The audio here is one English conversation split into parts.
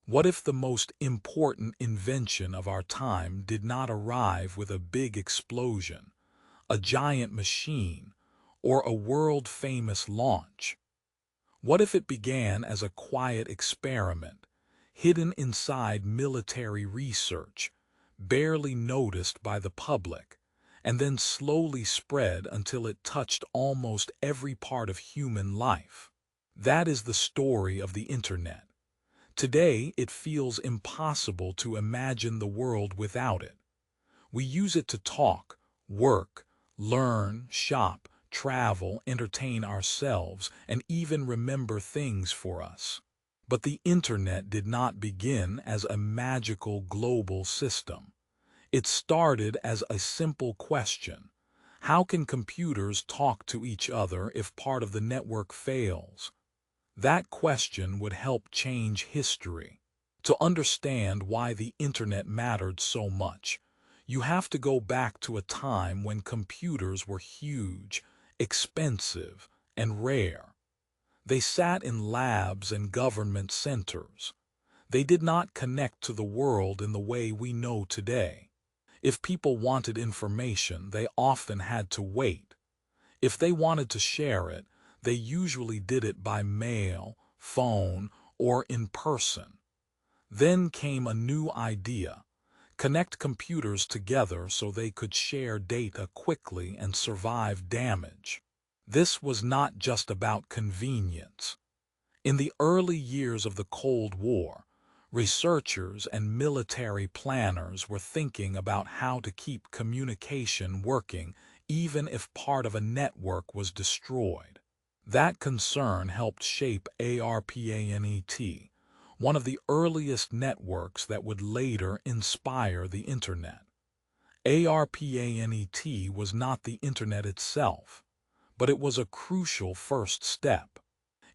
What if the most important invention of our time did not arrive with a big explosion, a giant machine, or a world-famous launch? What if it began as a quiet experiment, hidden inside military research, barely noticed by the public, and then slowly spread until it touched almost every part of human life? That is the story of the Internet. Today, it feels impossible to imagine the world without it. We use it to talk, work, learn, shop, travel, entertain ourselves, and even remember things for us. But the Internet did not begin as a magical global system. It started as a simple question. How can computers talk to each other if part of the network fails? That question would help change history. To understand why the Internet mattered so much, you have to go back to a time when computers were huge, expensive, and rare. They sat in labs and government centers. They did not connect to the world in the way we know today. If people wanted information, they often had to wait. If they wanted to share it, they usually did it by mail, phone, or in person. Then came a new idea: connect computers together so they could share data quickly and survive damage. This was not just about convenience. In the early years of the Cold War, researchers and military planners were thinking about how to keep communication working even if part of a network was destroyed. That concern helped shape ARPANET, one of the earliest networks that would later inspire the Internet. ARPANET was not the Internet itself, but it was a crucial first step.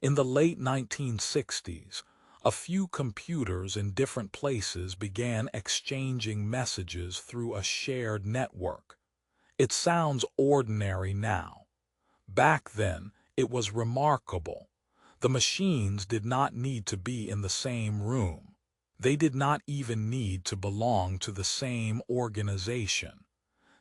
In the late 1960s, a few computers in different places began exchanging messages through a shared network. It sounds ordinary now. Back then, it was remarkable. The machines did not need to be in the same room. They did not even need to belong to the same organization.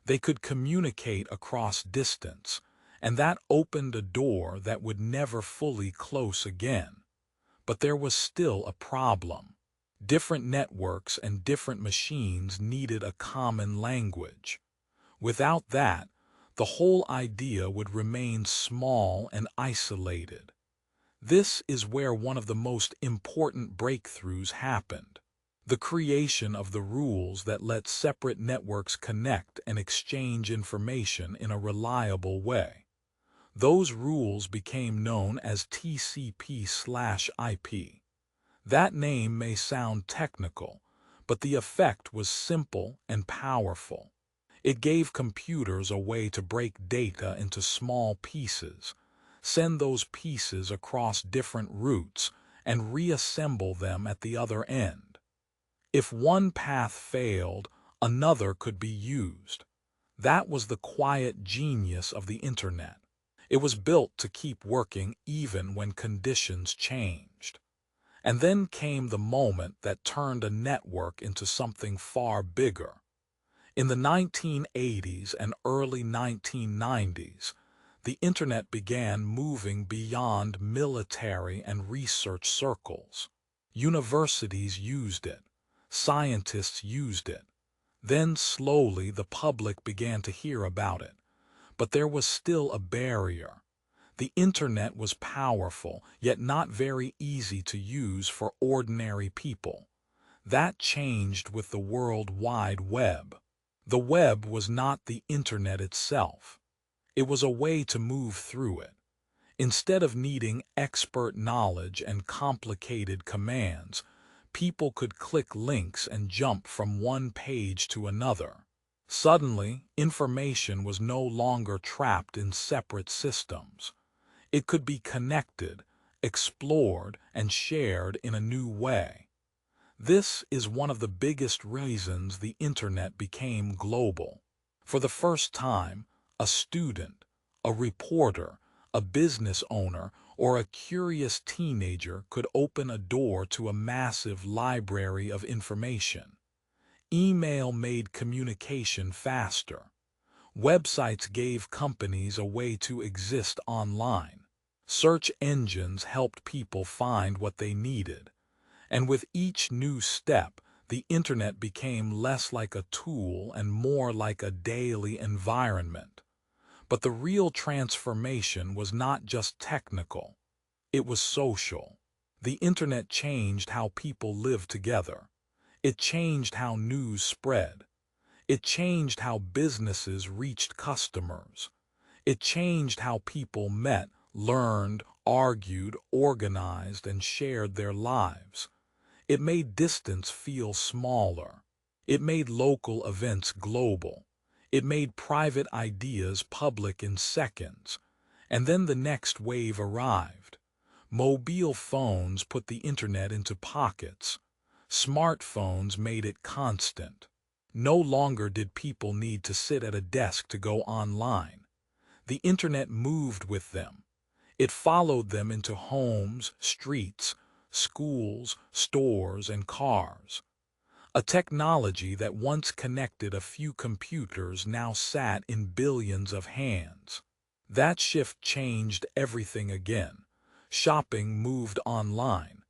They could communicate across distance, and that opened a door that would never fully close again. But there was still a problem. Different networks and different machines needed a common language. Without that, the whole idea would remain small and isolated. This is where one of the most important breakthroughs happened: the creation of the rules that let separate networks connect and exchange information in a reliable way. Those rules became known as TCP/IP. That name may sound technical, but the effect was simple and powerful. It gave computers a way to break data into small pieces, send those pieces across different routes, and reassemble them at the other end. If one path failed, another could be used. That was the quiet genius of the Internet. It was built to keep working even when conditions changed. And then came the moment that turned a network into something far bigger. In the 1980s and early 1990s, the Internet began moving beyond military and research circles. Universities used it. Scientists used it. Then slowly the public began to hear about it. But there was still a barrier. The Internet was powerful, yet not very easy to use for ordinary people. That changed with the World Wide Web. The web was not the Internet itself. It was a way to move through it. Instead of needing expert knowledge and complicated commands, people could click links and jump from one page to another. Suddenly, information was no longer trapped in separate systems. It could be connected, explored, and shared in a new way. This is one of the biggest reasons the Internet became global. For the first time, a student, a reporter, a business owner, or a curious teenager could open a door to a massive library of information. Email made communication faster. Websites gave companies a way to exist online. Search engines helped people find what they needed. And with each new step, the internet became less like a tool and more like a daily environment. But the real transformation was not just technical. It was social. The internet changed how people lived together. It changed how news spread. It changed how businesses reached customers. It changed how people met, learned, argued, organized, and shared their lives. It made distance feel smaller. It made local events global. It made private ideas public in seconds. And then the next wave arrived. Mobile phones put the internet into pockets. Smartphones made it constant. No longer did people need to sit at a desk to go online. The internet moved with them. It followed them into homes, streets, schools, stores, and cars. A technology that once connected a few computers now sat in billions of hands. That shift changed everything again. Shopping moved online.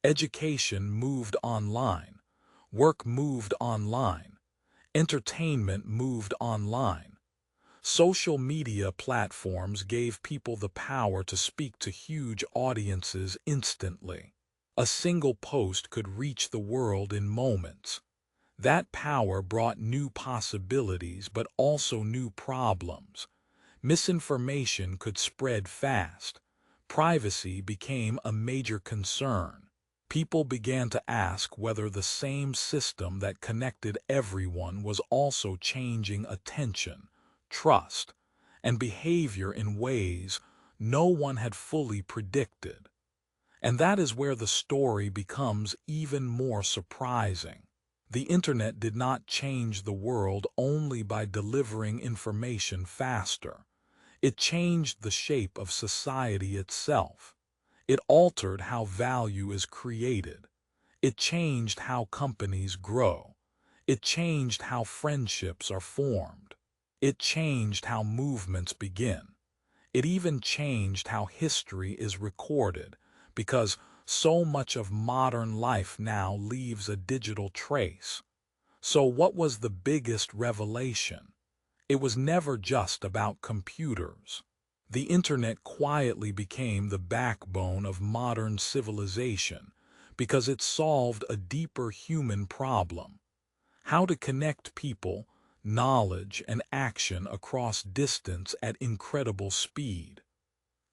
Education moved online. Work moved online. Entertainment moved online. Social media platforms gave people the power to speak to huge audiences instantly. A single post could reach the world in moments. That power brought new possibilities but also new problems. Misinformation could spread fast. Privacy became a major concern. People began to ask whether the same system that connected everyone was also changing attention, trust, and behavior in ways no one had fully predicted. And that is where the story becomes even more surprising. The internet did not change the world only by delivering information faster. It changed the shape of society itself. It altered how value is created. It changed how companies grow. It changed how friendships are formed. It changed how movements begin. It even changed how history is recorded, because so much of modern life now leaves a digital trace. So what was the biggest revelation? It was never just about computers. The internet quietly became the backbone of modern civilization because it solved a deeper human problem: how to connect people, knowledge, and action across distance at incredible speed.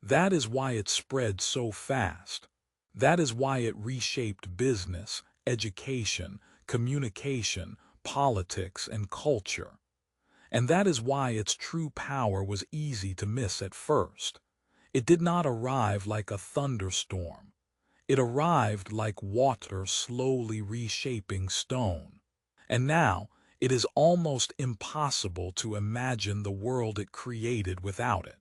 That is why it spread so fast. That is why it reshaped business, education, communication, politics, and culture. And that is why its true power was easy to miss at first. It did not arrive like a thunderstorm. It arrived like water slowly reshaping stone. And now, it is almost impossible to imagine the world it created without it.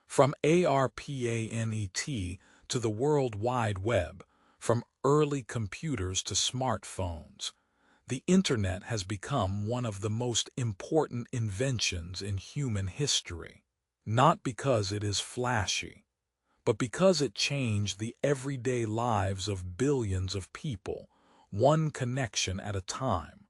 From ARPANET to the World Wide Web, from early computers to smartphones, the internet has become one of the most important inventions in human history. Not because it is flashy, but because it changed the everyday lives of billions of people, one connection at a time.